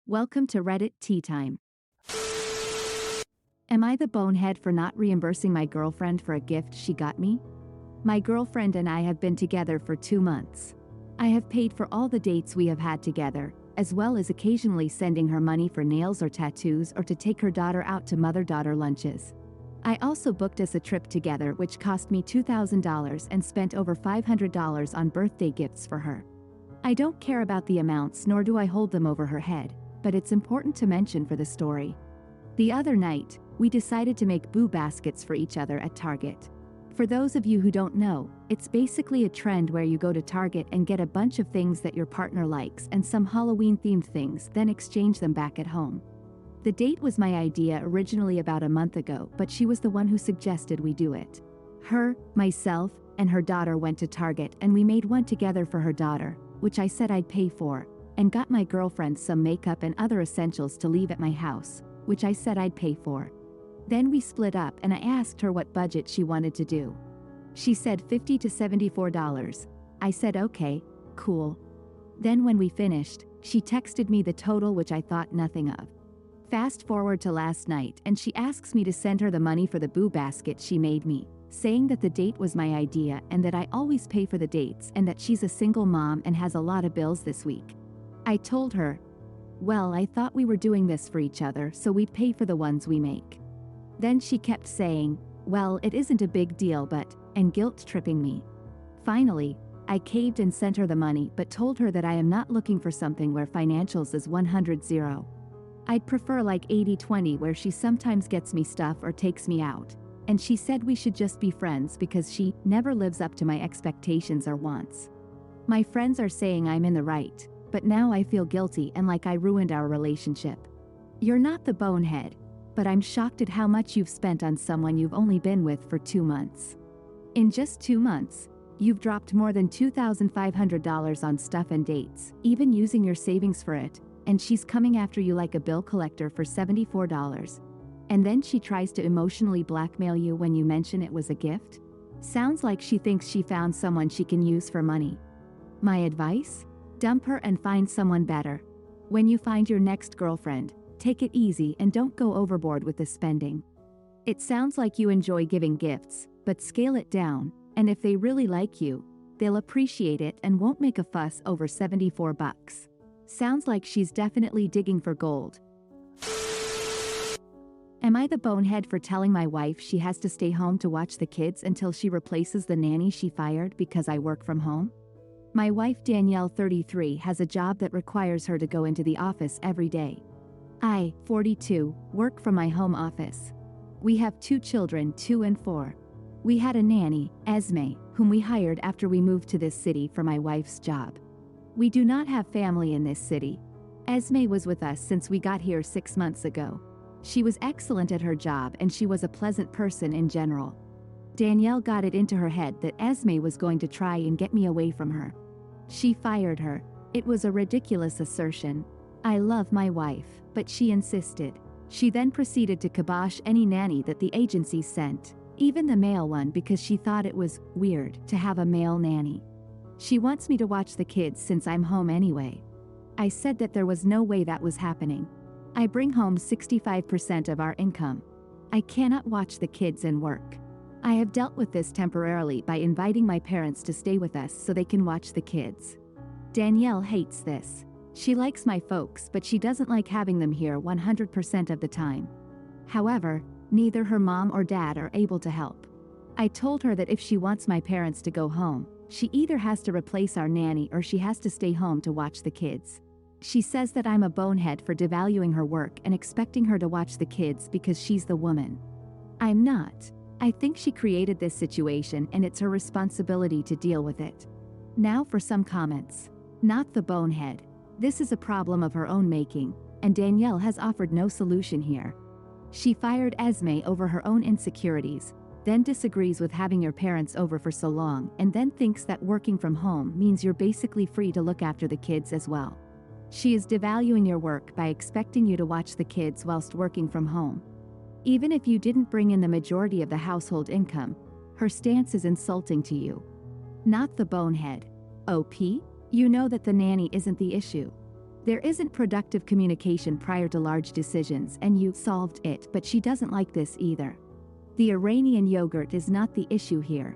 Welcome to Reddit Tea Time. Am I the bonehead for not reimbursing my girlfriend for a gift she got me? My girlfriend and I have been together for 2 months. I have paid for all the dates we have had together, as well as occasionally sending her money for nails or tattoos or to take her daughter out to mother-daughter lunches. I also booked us a trip together which cost me $2,000 and spent over $500 on birthday gifts for her. I don't care about the amounts nor do I hold them over her head, but it's important to mention for the story. The other night, we decided to make boo baskets for each other at Target. For those of you who don't know, it's basically a trend where you go to Target and get a bunch of things that your partner likes and some Halloween-themed things, then exchange them back at home. The date was my idea originally about a month ago, but she was the one who suggested we do it. Her, myself, and her daughter went to Target and we made one together for her daughter, which I said I'd pay for, and got my girlfriend some makeup and other essentials to leave at my house, which I said I'd pay for. Then we split up and I asked her what budget she wanted to do. She said $50 to $74. I said okay, cool. Then when we finished, she texted me the total, which I thought nothing of. Fast forward to last night and she asks me to send her the money for the boo basket she made me, saying that the date was my idea and that I always pay for the dates and that she's a single mom and has a lot of bills this week. I told her, well, I thought we were doing this for each other so we'd pay for the ones we make. Then she kept saying, well, it isn't a big deal but, and guilt-tripping me. Finally, I caved and sent her the money but told her that I am not looking for something where financials is 100-0. I'd prefer like 80-20 where she sometimes gets me stuff or takes me out, and she said we should just be friends because she never lives up to my expectations or wants. My friends are saying I'm in the right, but now I feel guilty and like I ruined our relationship. You're not the bonehead, but I'm shocked at how much you've spent on someone you've only been with for 2 months. In just 2 months, you've dropped more than $2,500 on stuff and dates, even using your savings for it, and she's coming after you like a bill collector for $74. And then she tries to emotionally blackmail you when you mention it was a gift? Sounds like she thinks she found someone she can use for money. My advice? Dump her and find someone better. When you find your next girlfriend, take it easy and don't go overboard with the spending. It sounds like you enjoy giving gifts, but scale it down, and if they really like you, they'll appreciate it and won't make a fuss over $74. Sounds like she's definitely digging for gold. Am I the bonehead for telling my wife she has to stay home to watch the kids until she replaces the nanny she fired because I work from home? My wife Danielle, 33, has a job that requires her to go into the office every day. I, 42, work from my home office. We have 2 children, 2 and 4. We had a nanny, Esme, whom we hired after we moved to this city for my wife's job. We do not have family in this city. Esme was with us since we got here 6 months ago. She was excellent at her job and she was a pleasant person in general. Danielle got it into her head that Esme was going to try and get me away from her. She fired her. It was a ridiculous assertion. I love my wife, but she insisted. She then proceeded to kibosh any nanny that the agency sent, even the male one, because she thought it was weird to have a male nanny. She wants me to watch the kids since I'm home anyway. I said that there was no way that was happening. I bring home 65% of our income. I cannot watch the kids and work. I have dealt with this temporarily by inviting my parents to stay with us so they can watch the kids. Danielle hates this. She likes my folks, but she doesn't like having them here 100% of the time. However, neither her mom or dad are able to help. I told her that if she wants my parents to go home, she either has to replace our nanny or she has to stay home to watch the kids. She says that I'm a bonehead for devaluing her work and expecting her to watch the kids because she's the woman. I'm not. I think she created this situation and it's her responsibility to deal with it. Now for some comments. Not the bonehead. This is a problem of her own making, and Danielle has offered no solution here. She fired Esme over her own insecurities, then disagrees with having your parents over for so long, and then thinks that working from home means you're basically free to look after the kids as well. She is devaluing your work by expecting you to watch the kids whilst working from home. Even if you didn't bring in the majority of the household income, her stance is insulting to you. Not the bonehead. OP? You know that the nanny isn't the issue. There isn't productive communication prior to large decisions and you solved it, but she doesn't like this either. The Iranian yogurt is not the issue here.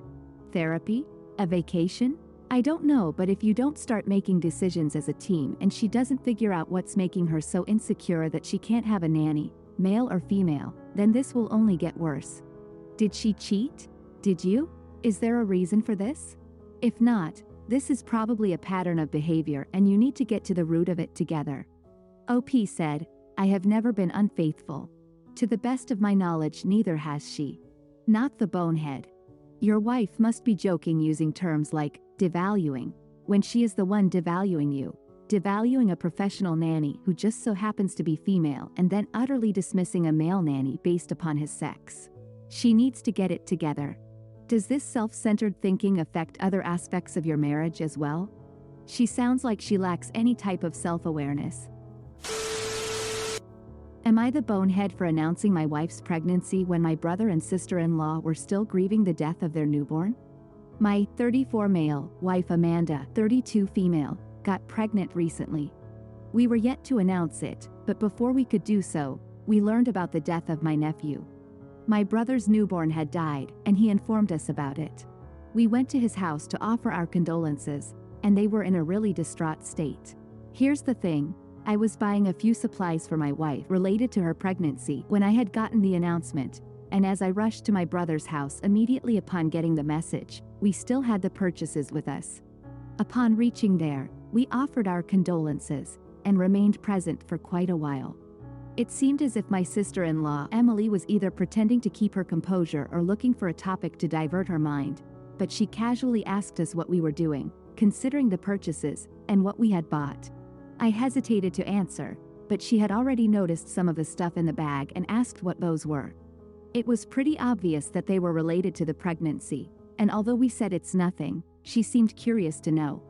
Therapy? A vacation? I don't know, but if you don't start making decisions as a team and she doesn't figure out what's making her so insecure that she can't have a nanny, male or female, then this will only get worse. Did she cheat? Did you? Is there a reason for this? If not, this is probably a pattern of behavior and you need to get to the root of it together. OP said, I have never been unfaithful. To the best of my knowledge, neither has she. Not the bonehead. Your wife must be joking using terms like devaluing, when she is the one devaluing you, devaluing a professional nanny who just so happens to be female and then utterly dismissing a male nanny based upon his sex. She needs to get it together. Does this self-centered thinking affect other aspects of your marriage as well? She sounds like she lacks any type of self-awareness. Am I the bonehead for announcing my wife's pregnancy when my brother and sister-in-law were still grieving the death of their newborn? My 34 male wife Amanda, 32 female, got pregnant recently. We were yet to announce it, but before we could do so, we learned about the death of my nephew. My brother's newborn had died, and he informed us about it. We went to his house to offer our condolences, and they were in a really distraught state. Here's the thing, I was buying a few supplies for my wife related to her pregnancy when I had gotten the announcement, and as I rushed to my brother's house immediately upon getting the message, we still had the purchases with us. Upon reaching there, we offered our condolences, and remained present for quite a while. It seemed as if my sister-in-law, Emily, was either pretending to keep her composure or looking for a topic to divert her mind, but she casually asked us what we were doing, considering the purchases, and what we had bought. I hesitated to answer, but she had already noticed some of the stuff in the bag and asked what those were. It was pretty obvious that they were related to the pregnancy, and although we said it's nothing, she seemed curious to know.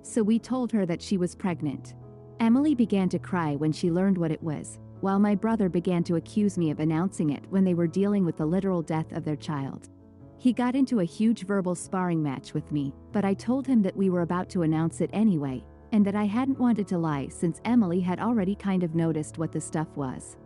So we told her that she was pregnant. Emily began to cry when she learned what it was, while my brother began to accuse me of announcing it when they were dealing with the literal death of their child. He got into a huge verbal sparring match with me, but I told him that we were about to announce it anyway, and that I hadn't wanted to lie since Emily had already kind of noticed what the stuff was.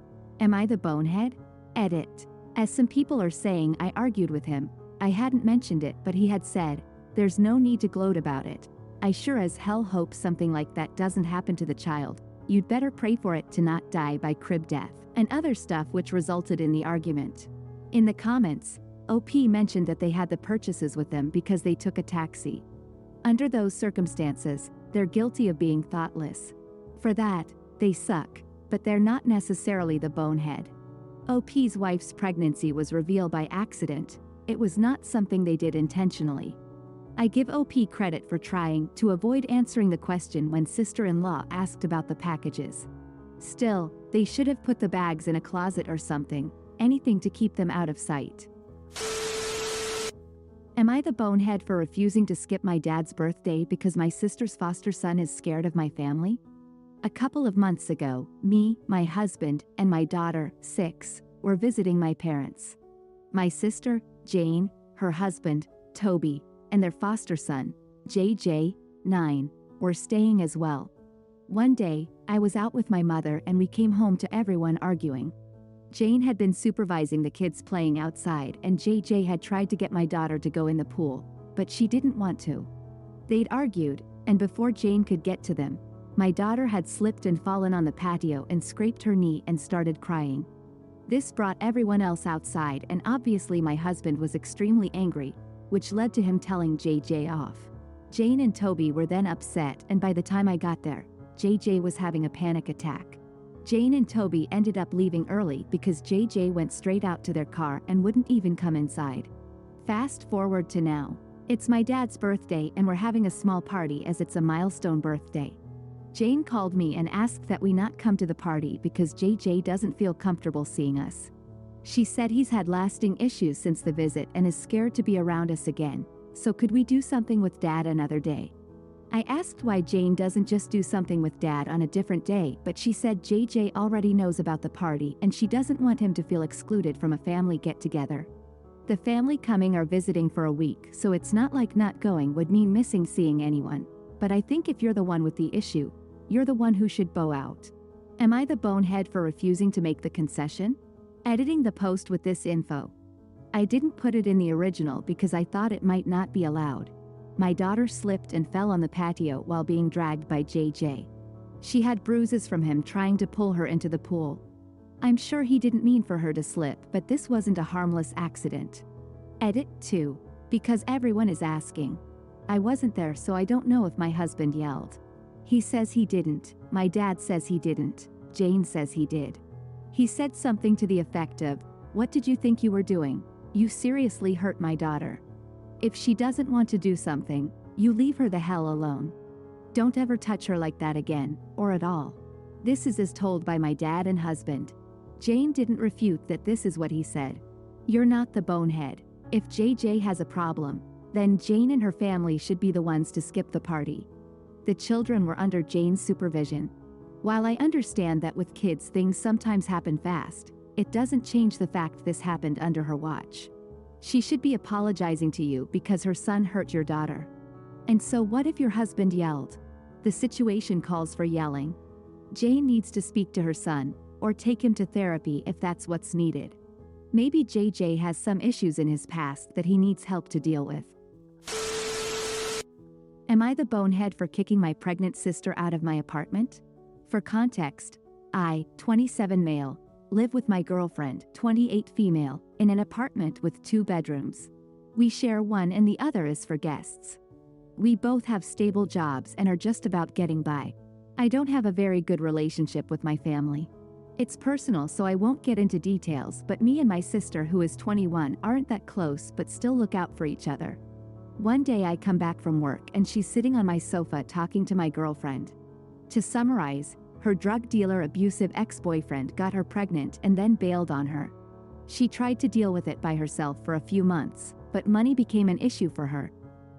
Am I the bonehead? Edit. As some people are saying, I argued with him. I hadn't mentioned it, but he had said, there's no need to gloat about it. I sure as hell hope something like that doesn't happen to the child. You'd better pray for it to not die by crib death, and other stuff which resulted in the argument. In the comments, OP mentioned that they had the purchases with them because they took a taxi. Under those circumstances, they're guilty of being thoughtless. For that, they suck, but they're not necessarily the bonehead. OP's wife's pregnancy was revealed by accident. It was not something they did intentionally. I give OP credit for trying to avoid answering the question when sister-in-law asked about the packages. Still, they should have put the bags in a closet or something, anything to keep them out of sight. Am I the bonehead for refusing to skip my dad's birthday because my sister's foster son is scared of my family? A couple of months ago, me, my husband, and my daughter, 6, were visiting my parents. My sister, Jane, her husband, Toby, and their foster son, JJ, 9, were staying as well. One day, I was out with my mother and we came home to everyone arguing. Jane had been supervising the kids playing outside and JJ had tried to get my daughter to go in the pool, but she didn't want to. They'd argued, and before Jane could get to them, my daughter had slipped and fallen on the patio and scraped her knee and started crying. This brought everyone else outside and obviously my husband was extremely angry, which led to him telling JJ off. Jane and Toby were then upset and by the time I got there, JJ was having a panic attack. Jane and Toby ended up leaving early because JJ went straight out to their car and wouldn't even come inside. Fast forward to now. It's my dad's birthday and we're having a small party as it's a milestone birthday. Jane called me and asked that we not come to the party because JJ doesn't feel comfortable seeing us. She said he's had lasting issues since the visit and is scared to be around us again, so could we do something with Dad another day? I asked why Jane doesn't just do something with Dad on a different day, but she said JJ already knows about the party and she doesn't want him to feel excluded from a family get-together. The family coming are visiting for a week, so it's not like not going would mean missing seeing anyone, but I think if you're the one with the issue, you're the one who should bow out. Am I the bonehead for refusing to make the concession? Editing the post with this info. I didn't put it in the original because I thought it might not be allowed. My daughter slipped and fell on the patio while being dragged by JJ. She had bruises from him trying to pull her into the pool. I'm sure he didn't mean for her to slip, but this wasn't a harmless accident. Edit 2. Because everyone is asking. I wasn't there, so I don't know if my husband yelled. He says he didn't. My dad says he didn't. Jane says he did. He said something to the effect of, "What did you think you were doing? You seriously hurt my daughter. If she doesn't want to do something, you leave her the hell alone. Don't ever touch her like that again, or at all." This is as told by my dad and husband. Jane didn't refute that this is what he said. You're not the bonehead. If JJ has a problem, then Jane and her family should be the ones to skip the party. The children were under Jane's supervision. While I understand that with kids things sometimes happen fast, it doesn't change the fact this happened under her watch. She should be apologizing to you because her son hurt your daughter. And so what if your husband yelled? The situation calls for yelling. Jane needs to speak to her son, or take him to therapy if that's what's needed. Maybe JJ has some issues in his past that he needs help to deal with. Am I the bonehead for kicking my pregnant sister out of my apartment? For context, I, 27 male, live with my girlfriend, 28 female, in an apartment with 2 bedrooms. We share one and the other is for guests. We both have stable jobs and are just about getting by. I don't have a very good relationship with my family. It's personal, so I won't get into details, but me and my sister, who is 21, aren't that close but still look out for each other. One day I come back from work and she's sitting on my sofa talking to my girlfriend. To summarize, her drug dealer abusive ex-boyfriend got her pregnant and then bailed on her. She tried to deal with it by herself for a few months, but money became an issue for her.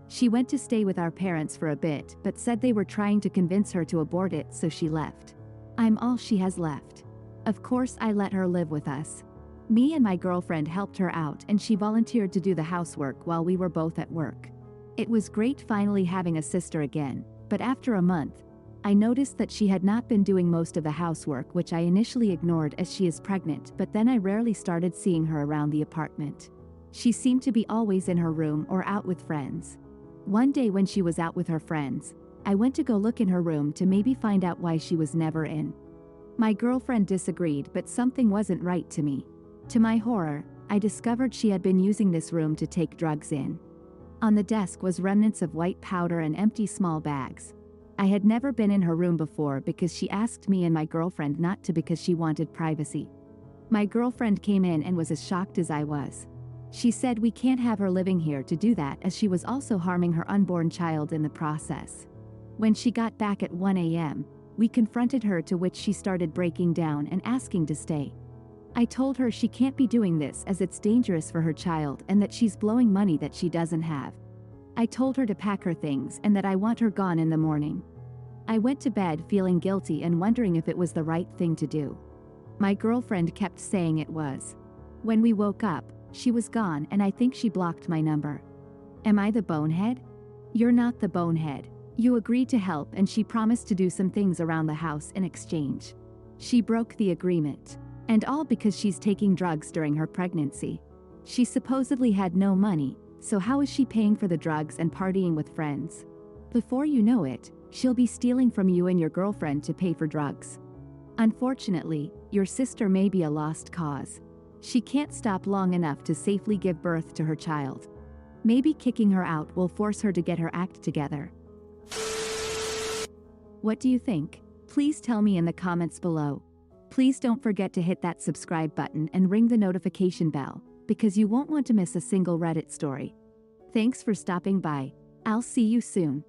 She went to stay with our parents for a bit but said they were trying to convince her to abort it, so she left. I'm all she has left. Of course I let her live with us. Me and my girlfriend helped her out and she volunteered to do the housework while we were both at work. It was great finally having a sister again, but after a month, I noticed that she had not been doing most of the housework, which I initially ignored as she is pregnant, but then I rarely started seeing her around the apartment. She seemed to be always in her room or out with friends. One day when she was out with her friends, I went to go look in her room to maybe find out why she was never in. My girlfriend disagreed, but something wasn't right to me. To my horror, I discovered she had been using this room to take drugs in. On the desk was remnants of white powder and empty small bags. I had never been in her room before because she asked me and my girlfriend not to because she wanted privacy. My girlfriend came in and was as shocked as I was. She said we can't have her living here to do that, as she was also harming her unborn child in the process. When she got back at 1 a.m., we confronted her, to which she started breaking down and asking to stay. I told her she can't be doing this as it's dangerous for her child and that she's blowing money that she doesn't have. I told her to pack her things and that I want her gone in the morning. I went to bed feeling guilty and wondering if it was the right thing to do. My girlfriend kept saying it was. When we woke up, she was gone and I think she blocked my number. Am I the bonehead? You're not the bonehead. You agreed to help and she promised to do some things around the house in exchange. She broke the agreement. And all because she's taking drugs during her pregnancy. She supposedly had no money, so how is she paying for the drugs and partying with friends? Before you know it, she'll be stealing from you and your girlfriend to pay for drugs. Unfortunately, your sister may be a lost cause. She can't stop long enough to safely give birth to her child. Maybe kicking her out will force her to get her act together. What do you think? Please tell me in the comments below. Please don't forget to hit that subscribe button and ring the notification bell, because you won't want to miss a single Reddit story. Thanks for stopping by. I'll see you soon.